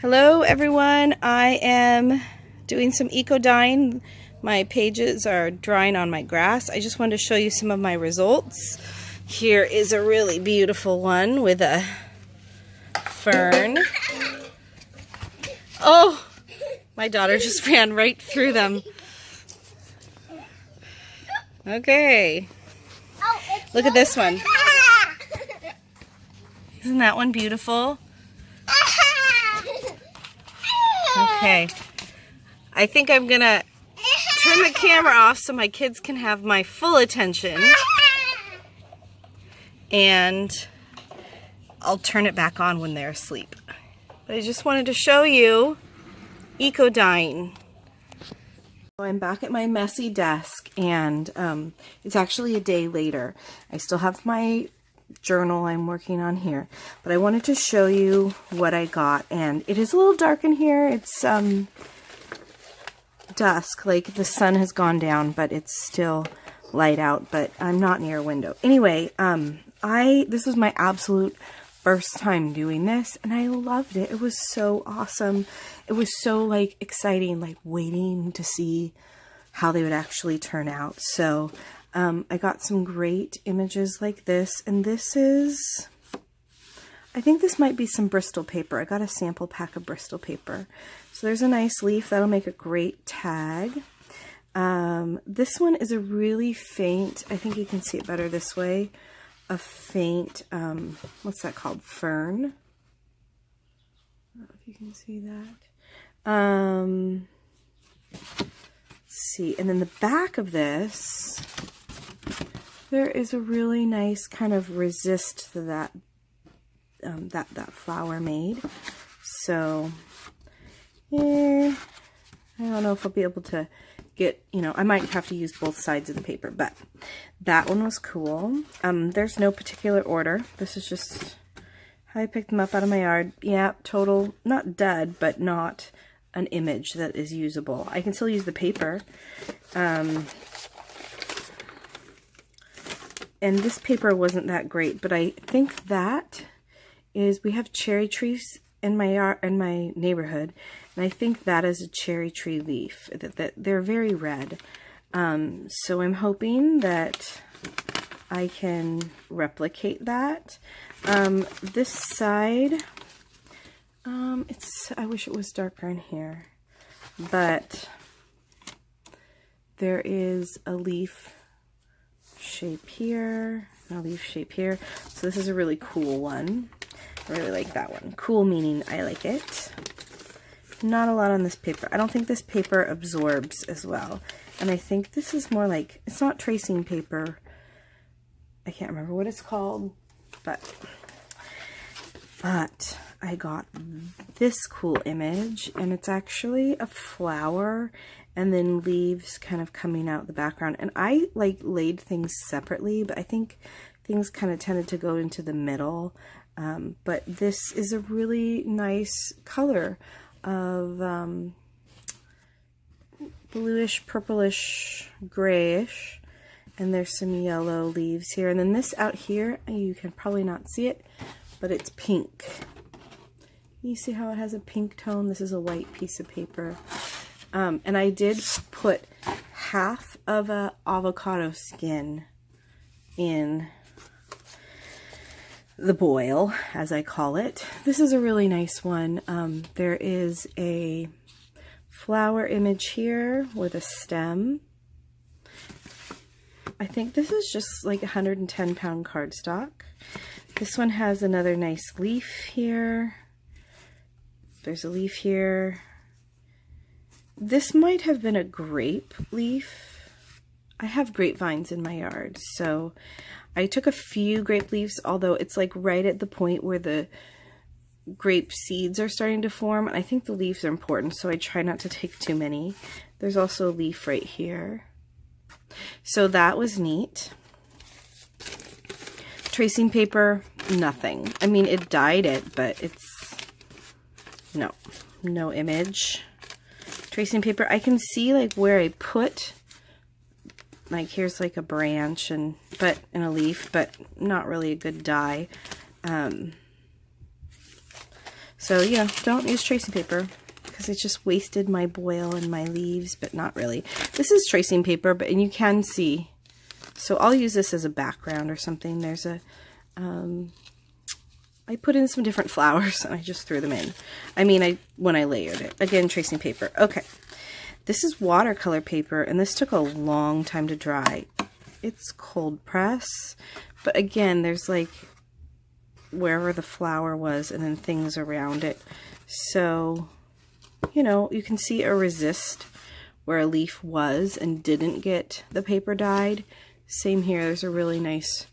Hello everyone, I am doing some eco dyeing. My pages are drying on my grass. I just wanted to show you some of my results. Here is a really beautiful one with a fern. Oh, my daughter just ran right through them. Okay, look at this one. Isn't that one beautiful? Okay, I think I'm gonna turn the camera off so my kids can have my full attention, and I'll turn it back on when they're asleep. But I just wanted to show you eco dyeing. I'm back at my messy desk, and it's actually a day later. I still have my journal I'm working on here, but I wanted to show you what I got. And it is a little dark in here. It's dusk, like the sun has gone down, but it's still light out, but I'm not near a window. Anyway, this was my absolute first time doing this, and I loved it. It was so awesome. It was so like exciting, like waiting to see how they would actually turn out. So I got some great images like this, and this is, I think this might be some Bristol paper. I got a sample pack of Bristol paper. So there's a nice leaf. That'll make a great tag. This one is a really faint, I think you can see it better this way, a faint, what's that called? Fern. I don't know if you can see that. Let's see, and then the back of this, there is a really nice kind of resist to that that flower made. So, I don't know if I'll be able to get, I might have to use both sides of the paper, but that one was cool. There's no particular order. This is just how I picked them up out of my yard. Yeah, total, not dud, but not an image that is usable. I can still use the paper. And this paper wasn't that great, but I think that is, we have cherry trees in my yard, in my neighborhood, and I think that is a cherry tree leaf. That they're very red. So I'm hoping that I can replicate that. This side, I wish it was darker in here, but there is a leaf shape here, a leaf shape here. So this is a really cool one. I really like that one. Cool meaning I like it. Not a lot on this paper. I don't think this paper absorbs as well. And I think this is more like, it's not tracing paper. I can't remember what it's called, but I got this cool image, and it's actually a flower and then leaves kind of coming out the background. And I like laid things separately, but I think things kind of tended to go into the middle. But this is a really nice color of bluish, purplish, grayish, and there's some yellow leaves here. And then this out here, you can probably not see it, but it's pink. You see how it has a pink tone? This is a white piece of paper. And I did put half of a avocado skin in the boil, as I call it. This is a really nice one. There is a flower image here with a stem. I think this is just like 110-pound cardstock. This one has another nice leaf here. There's a leaf here. This might have been a grape leaf. I have grapevines in my yard, so I took a few grape leaves, although it's like right at the point where the grape seeds are starting to form. And I think the leaves are important, so I try not to take too many. There's also a leaf right here. So that was neat. Tracing paper, nothing. I mean, it dyed it, but it's, no image. Tracing paper, I can see like where I put, like here's like a branch and a leaf, but not really a good dye. So, you know, don't use tracing paper because it just wasted my boil and my leaves, but not really. This is tracing paper, and you can see. So I'll use this as a background or something. There's a, I put in some different flowers and I just threw them in. I mean, when I layered it. Again, tracing paper. Okay. This is watercolor paper, and this took a long time to dry. It's cold press, but again, there's like wherever the flower was and then things around it. So, you know, you can see a resist where a leaf was and didn't get the paper dyed. Same here, there's a really nice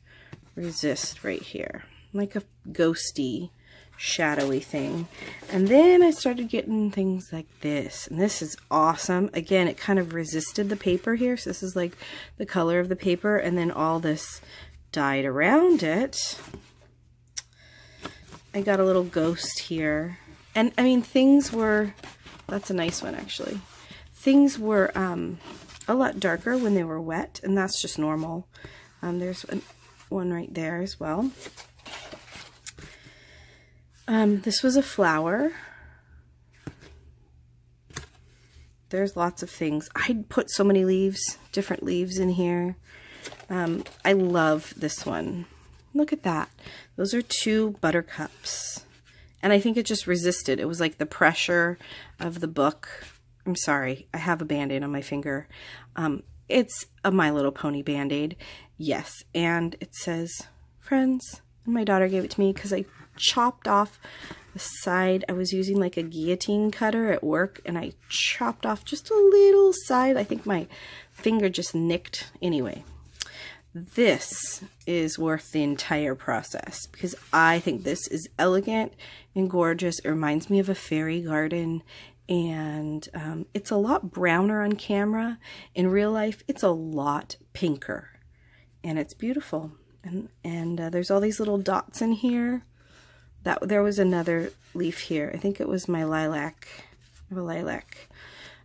resist right here, like a ghosty, shadowy thing. And then I started getting things like this, and this is awesome. Again, it kind of resisted the paper here, so this is like the color of the paper, and then all this dyed around it. I got a little ghost here. And I mean, things were, that's a nice one actually. Things were a lot darker when they were wet, and that's just normal. There's one right there as well. This was a flower. There's lots of things. I put so many leaves, different leaves in here. I love this one. Look at that. Those are 2 buttercups. And I think it just resisted. It was like the pressure of the book. I'm sorry, I have a Band-Aid on my finger. It's a My Little Pony Band-Aid. Yes, and it says, friends. And my daughter gave it to me because I chopped off the side. I was using like a guillotine cutter at work, and I chopped off just a little side. I think my finger just nicked. Anyway. This is worth the entire process because I think this is elegant and gorgeous. It reminds me of a fairy garden, and it's a lot browner on camera. In real life, it's a lot pinker, and it's beautiful. And there's all these little dots in here. There was another leaf here. I think it was my lilac.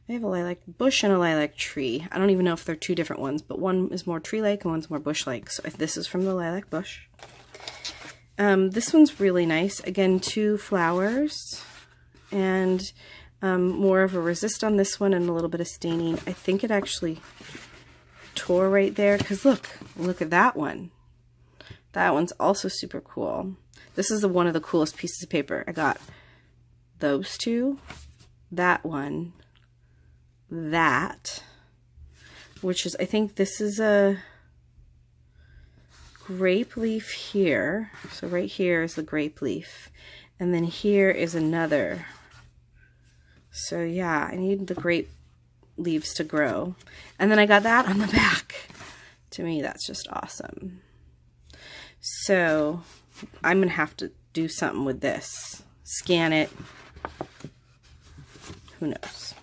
I have a lilac bush and a lilac tree. I don't even know if they're 2 different ones, but one is more tree-like and one's more bush-like. So this is from the lilac bush. This one's really nice. Again, 2 flowers and more of a resist on this one and a little bit of staining. I think it actually tore right there because look at that one. That one's also super cool. This is one of the coolest pieces of paper. I got those 2, that one, that, which is, I think this is a grape leaf here. So right here is the grape leaf. And then here is another. So yeah, I need the grape leaves to grow. And then I got that on the back. To me, that's just awesome. So I'm going to have to do something with this. Scan it. Who knows?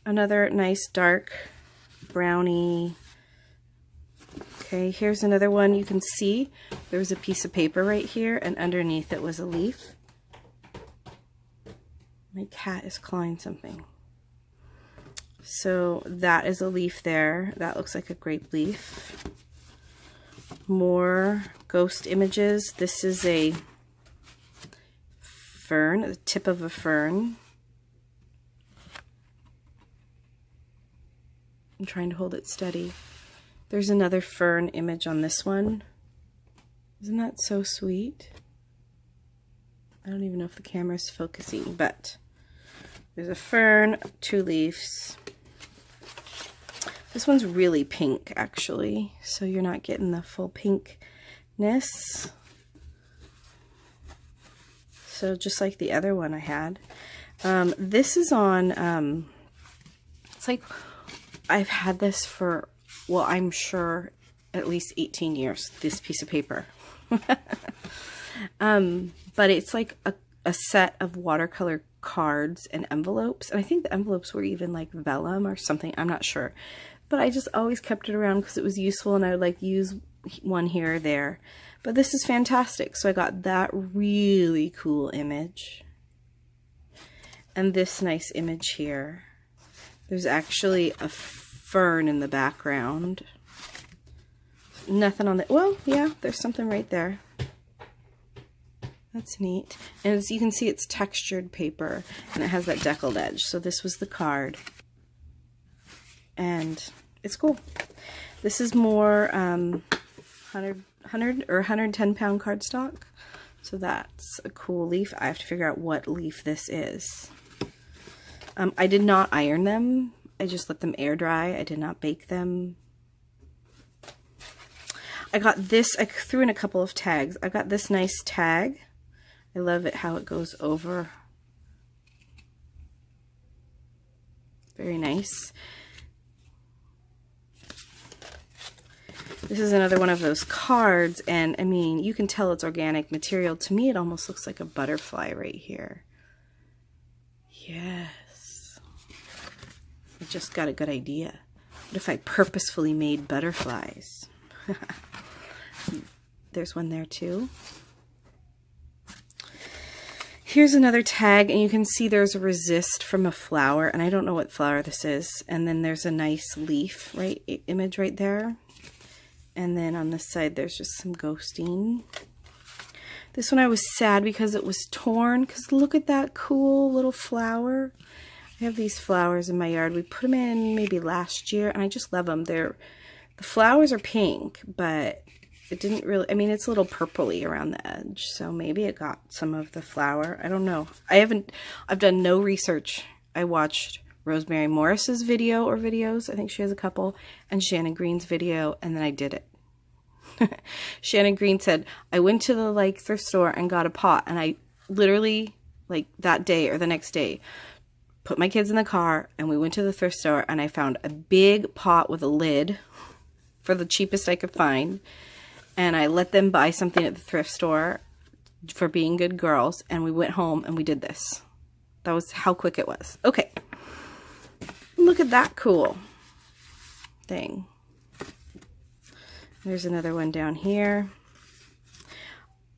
Another nice dark brownie. Okay, here's another one. You can see there's a piece of paper right here, and underneath it was a leaf. My cat is clawing something. So that is a leaf there. That looks like a grape leaf. More ghost images. This is a fern, the tip of a fern. I'm trying to hold it steady. There's another fern image on this one. Isn't that so sweet? I don't even know if the camera's focusing, but there's a fern, 2 leaves. This one's really pink, actually, so you're not getting the full pinkness. So just like the other one I had. This is on, it's like, I've had this for, well, I'm sure at least 18 years, this piece of paper. But it's like a set of watercolor cards and envelopes. And I think the envelopes were even like vellum or something. I'm not sure. But I just always kept it around because it was useful, and I would like use one here or there. But this is fantastic. So I got that really cool image. And this nice image here. There's actually a fern in the background. Nothing on the, well, yeah, there's something right there. That's neat. And as you can see, it's textured paper, and it has that deckled edge. So this was the card. And it's cool. This is more 100 or 110 pound cardstock. So that's a cool leaf. I have to figure out what leaf this is. I did not iron them. I just let them air dry. I did not bake them. I got this. I threw in a couple of tags. I got this nice tag. I love it how it goes over. Very nice. This is another one of those cards, and I mean, you can tell it's organic material. To me, it almost looks like a butterfly right here. Yes. I just got a good idea. What if I purposefully made butterflies? There's one there too. Here's another tag, and you can see there's a resist from a flower, and I don't know what flower this is. And then there's a nice leaf image right there. And then on this side, there's just some ghosting. This one I was sad because it was torn, because look at that cool little flower. I have these flowers in my yard. We put them in maybe last year, and I just love them. The flowers are pink, but it didn't really, I mean, it's a little purpley around the edge, so maybe it got some of the flower. I don't know. I've done no research. I watched Rosemary Morris's video or videos. I think she has a couple, and Shannon Green's video, and then I did it. Shannon Green said, I went to the thrift store and got a pot, and I literally that day or the next day put my kids in the car and we went to the thrift store, and I found a big pot with a lid for the cheapest I could find, and I let them buy something at the thrift store for being good girls, and we went home and we did this. That was how quick it was. Okay. Look at that cool thing. There's another one down here.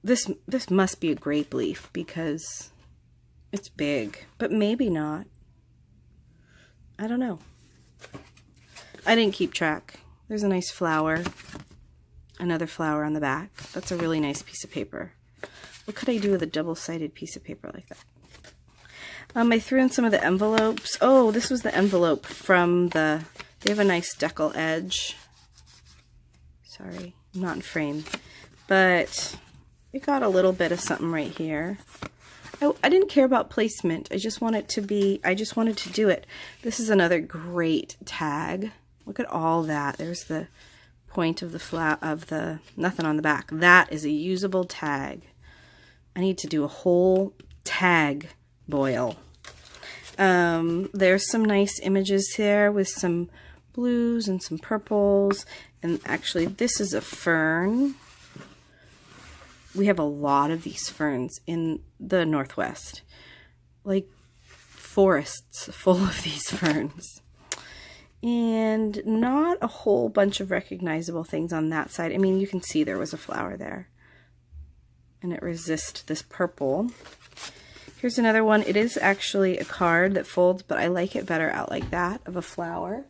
This must be a grape leaf because it's big, but maybe not. I don't know. I didn't keep track. There's a nice flower. Another flower on the back. That's a really nice piece of paper. What could I do with a double-sided piece of paper like that? I threw in some of the envelopes. Oh, this was the envelope from they have a nice decal edge. Sorry, I'm not in frame. But it got a little bit of something right here. I didn't care about placement. I just wanted to do it. This is another great tag. Look at all that. There's the point of the nothing on the back. That is a usable tag. I need to do a whole tag boil. There's some nice images here with some blues and some purples, and actually this is a fern. We have a lot of these ferns in the Northwest, like forests full of these ferns, and not a whole bunch of recognizable things on that side. I mean, you can see there was a flower there, and it resists this purple. Here's another one. It is actually a card that folds, but I like it better out like that, of a flower.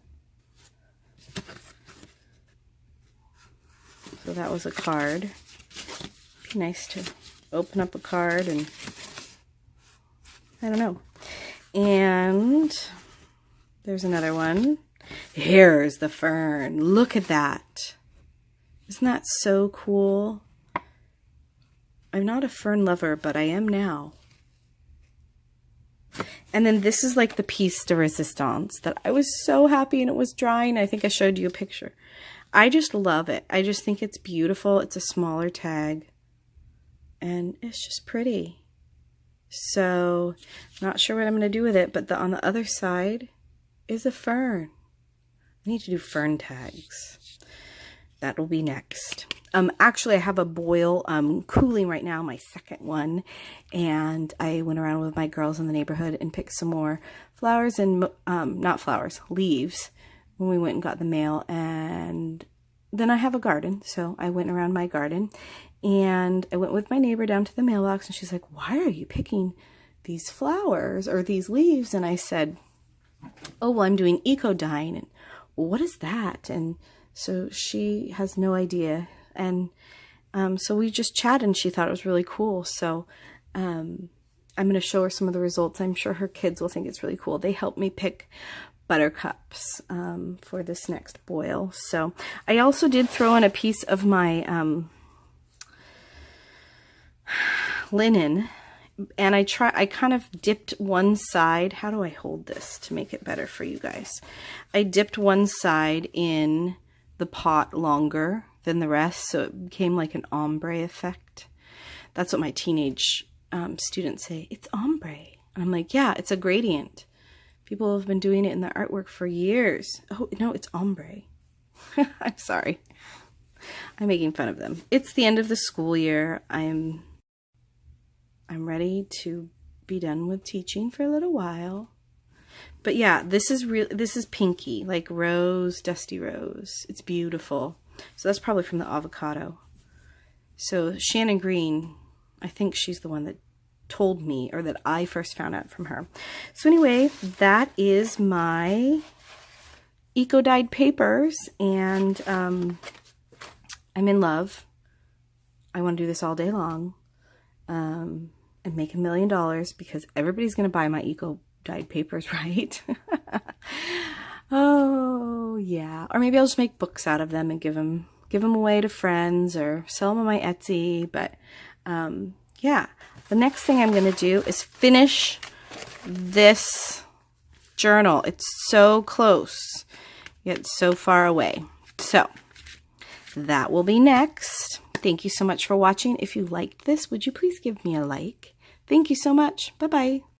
So that was a card. Be nice to open up a card and, I don't know. And there's another one. Here's the fern. Look at that. Isn't that so cool? I'm not a fern lover, but I am now. And then this is like the piece de resistance that I was so happy, and it was drying. I think I showed you a picture. I just love it. I just think it's beautiful. It's a smaller tag, and it's just pretty. So, not sure what I'm going to do with it, but on the other side is a fern. I need to do fern tags. That will be next. Actually, I have a boil cooling right now, my second one, and I went around with my girls in the neighborhood and picked some more flowers and, not flowers, leaves when we went and got the mail. And then I have a garden, so I went around my garden, and I went with my neighbor down to the mailbox, and she's like, why are you picking these flowers or these leaves? And I said, oh, well, I'm doing eco dyeing. And what is that? And so she has no idea. And So we just chatted and she thought it was really cool. So I'm going to show her some of the results. I'm sure her kids will think it's really cool. They helped me pick buttercups for this next boil. So I also did throw in a piece of my linen, and I kind of dipped one side. How do I hold this to make it better for you guys? I dipped one side in the pot longer than the rest, so it became like an ombre effect. That's what my teenage students say. It's ombre. And I'm like, yeah, it's a gradient. People have been doing it in their artwork for years. Oh, no, it's ombre. I'm sorry. I'm making fun of them. It's the end of the school year. I'm ready to be done with teaching for a little while. But yeah, this is pinky, like rose, dusty rose. It's beautiful. So that's probably from the avocado. So Shannon Green, I think she's the one that told me, or that I first found out from her. So anyway, that is my eco-dyed papers, and I'm in love. I want to do this all day long and make $1 million, because everybody's going to buy my eco-dyed papers, right? Oh yeah, or maybe I'll just make books out of them and give them away to friends, or sell them on my Etsy. But yeah, the next thing I'm going to do is finish this journal. It's so close, yet so far away. So that will be next. Thank you so much for watching. If you liked this, would you please give me a like? Thank you so much. Bye-bye.